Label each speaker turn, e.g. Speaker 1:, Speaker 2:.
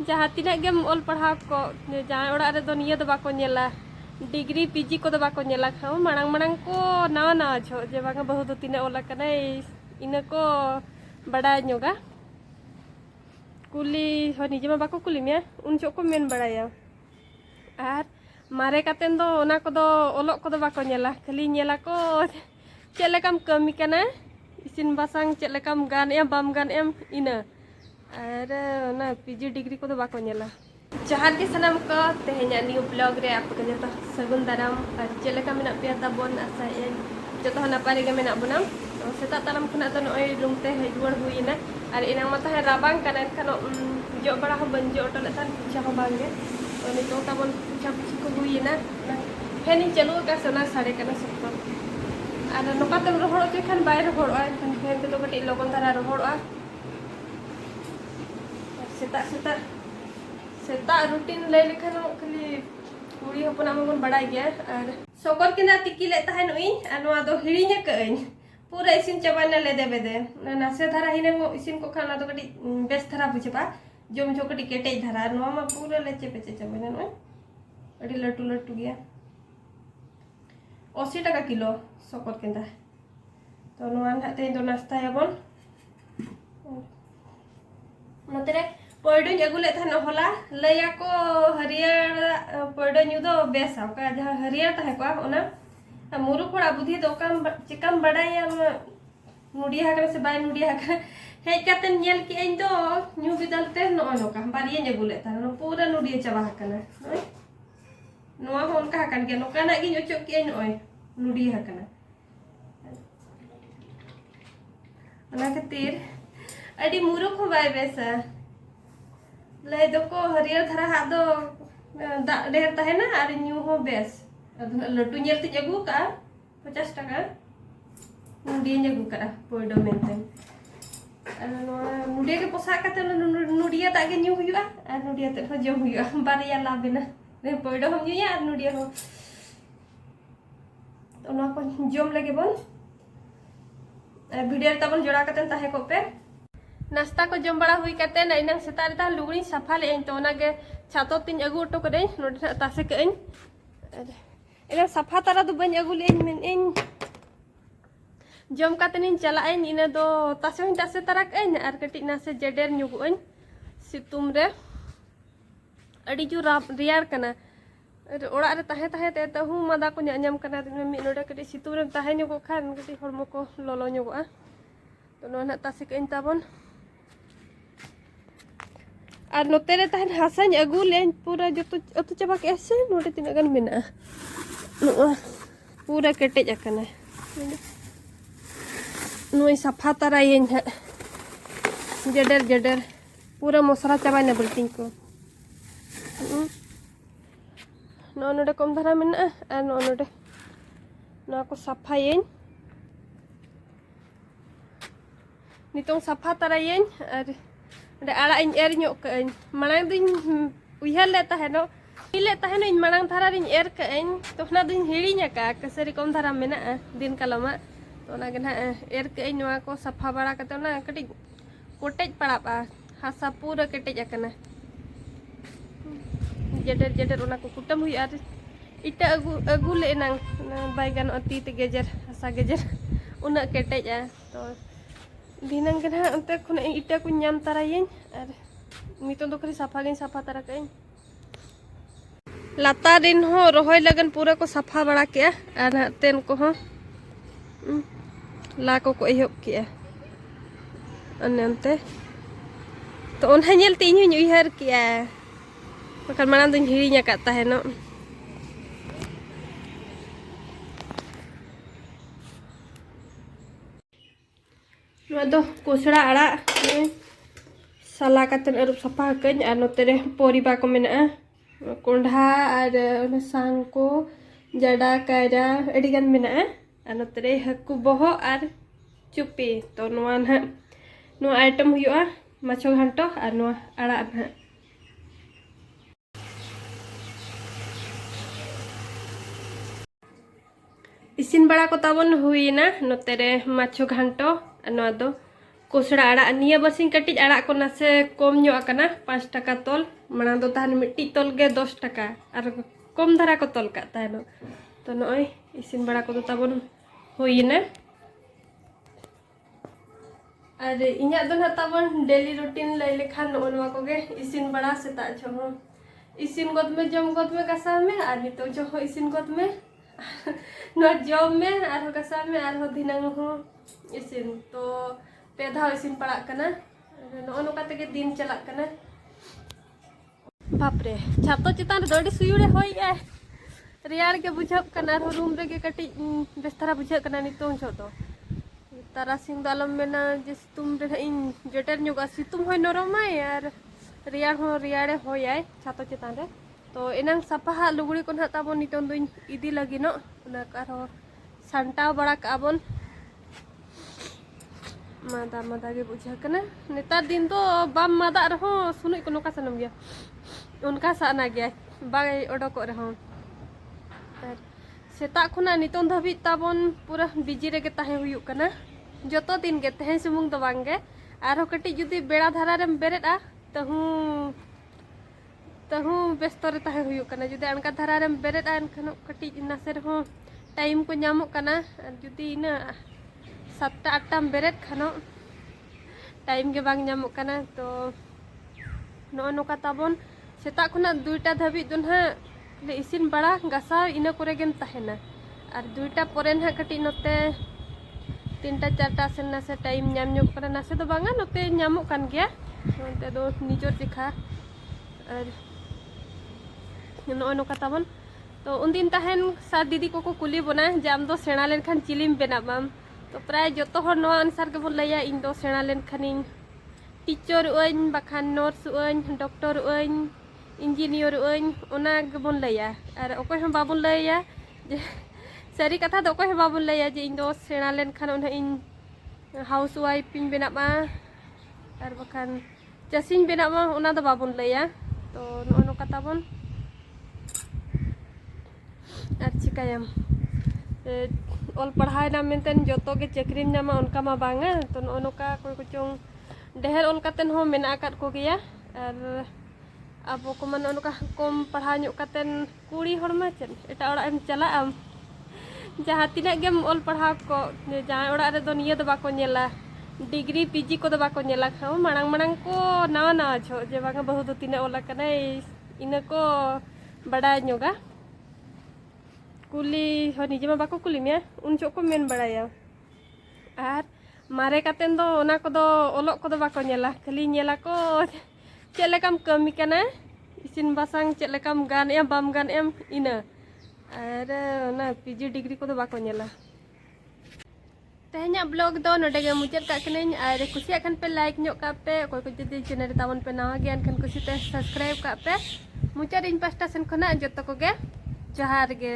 Speaker 1: जहाँ तीना game all पढ़ाव को जहाँ ओड़ा रे दो निया दो बाको नेला डिग्री पीजी को दो बाको नेला खाओ मांग मांग को नावा नावा छो जे बागा बहु दो तीना ओला कने इना को बड़ा न्योगा कुली हो निजे मा बाको कुली मिया उन चो को मेन बड़ाया आर मारे कातेन दो ओना को दो ओलोक को दो बाको नेला खाली नेला को चेलेकाम कमी कना इसिन बासांग चेलेकाम गान एम बाम गान एम इना अरे ना पीजी डिग्री को तो बाको नेला जहार के सनम को तेहenya न्यू ब्लॉग रे आप के जतो सगुन दाराम और चेलेका मेना पे ताबोन आसा जतो नपाय गे मेना बोना तो सेता ताराम खुना तो नय रुमते हेजुवर हुइना और इना मत है राबांग कना खानो जो बड़ा हो बन जो ऑटो लेथान पूछा हो बांगे तो नितो ताबोन पूछा पूछी को हुइना फेन चलो का सोना साड़े कना सब और नोका तम रोहड़ के खान बाय रोहड़ फेन तो कटी लोगन धारा रोहड़ सेता रूटीन ले लेखान खाली कुड़ी हपना मन बड़ा गया और सकर के ना तिकी ले तहन उई आ नोआ दो हिड़िnya कइन पूरा इसिन चबाना ले देबे दे नासे धारा हिने इसिन को खाना तो कटी बेस धारा बुझबा जोम जो कटी केटे धारा नोआ मा पूरा ले चेपे चबाना नोय अडी लटू लटू गया 80 टाका किलो सकर केंदा तो नोआ नाते दो नास्ता याबन नतरे पॉइडो अगुले होला लया को हरियर पॉइडो न्यू दो बेस का जहां हरियर तहे को ओना मुरु कोड़ा बुद्धि दो काम चिकम बड़ाया नुडिया करे से बाय नुडिया करे हे काते नेल के इन दो न्यू बिदलते नो नोका बारिया अगुले ता पूरा नुडिया चाबा हकना नोआ होन का हकन के नोका ना गिन ओचो के नोय नुडिया हकना ओना खातिर अडी मुरु को बाय बेसा ले दो को हरियर धरा हा दो दा ढेर तहे ना और न्यू हो बेस लटू नेल ति अगु का 50 टाका नुडिया अगु करा पोइडो मेनते नुडिया के पोसा काते नुडिया ता के न्यू हुआ और नुडिया ते हो जम हुआ बारिया लाबेना रे पोइडो हम न्यू और नुडिया हो ओना को जम लगे बन वीडियो तबन जोड़ा काते ताहे को पे नाश्ता को जम बड़ा हुई करते ना इनंग सेता रे ता लुगड़ी सफा ले तो ना के छातो तिन अगु ऑटो करे नोडे तासे के इन सफा तारा दो बन अगु ले मेन इन जम काते निन चला इन इना दो तासे तारा के आर कटी ना से जेडेर नुगु इन सितुम रे अडी जु रियार कना ओड़ा रे ताहे ताहे ते त हु मादा को न्याम कना मि नोडे कटी सितुम रे ताहे नुगु खान कटी हरमो को लोलो नुगुआ तो नो ना तासे के इन ताबन और नोते रे तहन हासन अगु ले पूरा जो तो चाबा के ऐसे नोटे तीन गन मेना नो पूरा केटेज अकना नो सफा तारा ये जडर जडर पूरा मसला चाबा ना बल्टिंग को नो नोटे कम धारा मेना और नो नोटे नो को सफा ये नितों सफा तारा ये और आड़ा इन एर ᱧᱚᱜ ᱠᱟᱹᱧ ᱢᱟᱲᱟᱝ ᱫᱩᱧ ᱩᱭᱦᱟᱹᱨ ᱞᱮᱫ ᱛᱟᱦᱮᱱᱚ ᱤᱧ ᱢᱟᱲᱟᱝ ᱫᱷᱟᱨᱟ ᱨᱤᱧ ᱮᱨ ᱠᱟᱹᱧ ᱛᱚ ᱚᱱᱟ ᱫᱩᱧ ᱦᱤᱲᱤᱧ ᱟᱠᱟᱜᱼᱟ ᱠᱟᱹᱥᱟᱹᱨᱤ ᱠᱚᱢ ᱫᱷᱟᱨᱟ ᱢᱮᱱᱟᱜᱼᱟ ᱫᱤᱱ ᱠᱟᱞᱚᱢᱟᱜ ᱛᱚ ᱚᱱᱟ ᱜᱮ ᱱᱟᱦᱟᱜ ᱮᱨ ᱠᱟᱹᱧ ᱱᱚᱣᱟ ᱠᱚ ᱥᱟᱯᱷᱟ ᱵᱟᱲᱟ ᱠᱟᱛᱮ ᱚᱱᱟ ᱠᱟᱹᱴᱤᱡ ᱠᱚᱴᱮᱡ ᱯᱟᱲᱟᱜᱼᱟ ᱦᱟᱥᱟ ᱯᱩᱨᱟᱹ ᱠᱮᱴᱮᱡ ᱟᱠᱟᱱᱟ ᱡᱮᱰᱮᱨ ᱡᱮᱰᱮᱨ ᱚᱱᱟ ᱠᱚ ᱠᱩᱴᱟᱹᱢ ᱦᱩᱭᱩᱜᱼᱟ ᱟᱨ ᱤᱴᱟᱹ ᱟᱹᱜᱩ ᱞᱮ ᱮᱱᱟᱝ ᱵᱟᱭ ᱜᱟᱱᱚᱜᱼᱟ ᱛᱤ ᱛᱮ ᱜᱮᱡᱮᱨ ᱦᱟᱥᱟ ᱜᱮᱡᱮᱨ ᱩᱱᱟᱹᱜ ᱠᱮᱴᱮᱡᱼᱟ ᱛᱚ ᱫᱤᱱᱟᱝ ᱜᱮ ᱱᱟᱦᱟᱜ ᱚᱱᱛᱮ ᱠᱷᱚᱱ ᱤᱴᱟᱹ ᱠᱚᱧ ᱧᱟᱢ ᱛᱟᱨᱟᱭᱟᱹᱧ ᱟᱨ नितो तो खाली सफा तारा के लातार दिन हो रोहय लगन पूरा को सफा बड़ा के और तेन को हो ला को एहब के अनते तो ओना नेलते इन हुई उयहर के बखन माना दुन हिड़िñ आका ताहेनो नो कोसड़ा आड़ा साला कातन अरुप सफा कñ और नोते रे परिबा को मेना कोंढा और सांग को जड़ा कायरा अडिगान मेना और नोते रे हकु बहो और चुपी तो नोआ ना नो आइटम हुआ माछो घांटो और नो आड़ा ना इसिन बड़ा को ताबन हुईना नोते रे माछो घांटो और नो दो कोसड़ा आड़ा निया बसिंग कटिज आड़ा को नासे कम ᱧᱚᱜ आकना 5 टाका तोल मांग दो ताहन मिट्टी तोल गे 10 टाका और कम धारा को तोल का ताहनो तो नय इसिन बड़ा को ताबन होइना और इन्या दो ना ताबन डेली रूटीन लय लेखान नवा को गे इसिन बड़ा सेता छो इसिन गद में जम गद में गसा में और नितो जो इसिन गद में न जम में और गसा में और दिनांग हो इसिन तो पेधा इसिन पड़ा कना नो नो काते के दिन चला कना बाप रे छातो चितान दोडी सुयुड़े होई ए रियाल के बुझब कना रूम रे के कटी बेस्तरा बुझ कना नितो छो तो तारा सिंह दालम में ना जिस तुम रे इन जेटर नुगा सितुम होय नरमाय और रियाल हो रियाड़े होय आय छातो चितान रे तो एनंग सफा लुगड़ी को ना ताबो नितो दुइन इदी लगी नो ना कारो सांटाव बड़ा काबन मादा मादा के बुझा कना नेतार दिन तो बाम मादा रहो सुनुई को नोका सनम गया उनका साना गया बागे ओडको रहो सेता खुना नितों धबी ताबन पूरा बिजी रे के ताहे हुयु कना जोतो दिन गे तहे सुमुंग तो बांगे आरो कटी जुदी बेड़ा धारा रे बेरेदा तहु तहु बेस्तो रे ताहे हुयु कना जुदी अनका धारा रे बेरेदा एनखनो कटी नासे रहो टाइम को ᱧᱟᱢᱚᱜ कना जुदी इना 7-8 बेरेद खानो टाइम के बांग ᱧᱟᱢᱚᱜ कना तो नो नोका ताबन सेता खुना 2टा धाबी दो ना ले इसिन बड़ा गसाव इना करे गेम ताहेना और 2टा परे ना कटी नोते 3-4 से ना से टाइम ᱧᱟᱢ ᱧᱚᱜ कना ना से तो बांगा नोते ᱧᱟᱢᱚᱜ कान गया नोते दो निजोर दिखा और नो नोका ताबन तो उन दिन ताहेन सा दीदी को कुली बना जाम दो सेना लेन खान चिलिम बेनाबाम तो प्राय जोतो हर नवा अनुसार के बोल लया इन दो सेना लेन खानिन टीचर ओइन बखान नर्स ओइन डॉक्टर ओइन इंजीनियर ओइन ओना के बोल लया और ओकोय हम बाबुल लया जे सारी कथा तो ओकोय हम बाबुल लया जे इन दो सेना लेन खान ओना इन हाउस वाइफ इन बेनाबा और बखान चसिन बेनाबा ओना दो बाबुल लया तो नो कथा बोन और चिकायम ऑल पढ़ाई ना मेंटेन जोतो के चक्री नामा उनका मा बांगा तो नोका कोई कुचों ढेर ऑल कातेन हो मेना आकात को गया और अब को मन उनका कम पढ़ा ᱧᱚᱜ कातेन कुड़ी हरमा चन एटा ओड़ा एम चला आम जहां तिना गेम ऑल पढ़ा को जहां ओड़ा रे दो निया दो बाको नेला डिग्री पीजी को दो बाको नेला खाओ मांग मांग को नावा नावा छो जे बागा बहु दो तिना ओला कने इना को बड़ा ᱧᱚᱜᱟ कुली हो निजे मा बाको कुली मिया उन चो को मेन बड़ाया और मारे कातेन दो ओना को दो ओलोक को दो बाको नेला खाली नेला को चेलेकाम कमी कना इसिन बासांग चेलेकाम गान एम बाम गान एम इना और ना पीजी डिग्री को दो बाको नेला तेहन्या ब्लॉग दो नोडे गे मुचाद का कनेन और कुसिया खान पे लाइक ᱧᱚᱜ का पे कोई को जदी चैनल तावन पे नवा ज्ञान खान कुसी ते सब्सक्राइब का पे मुचाद इन पास्टा सेन खना जतो को गे जहार गे।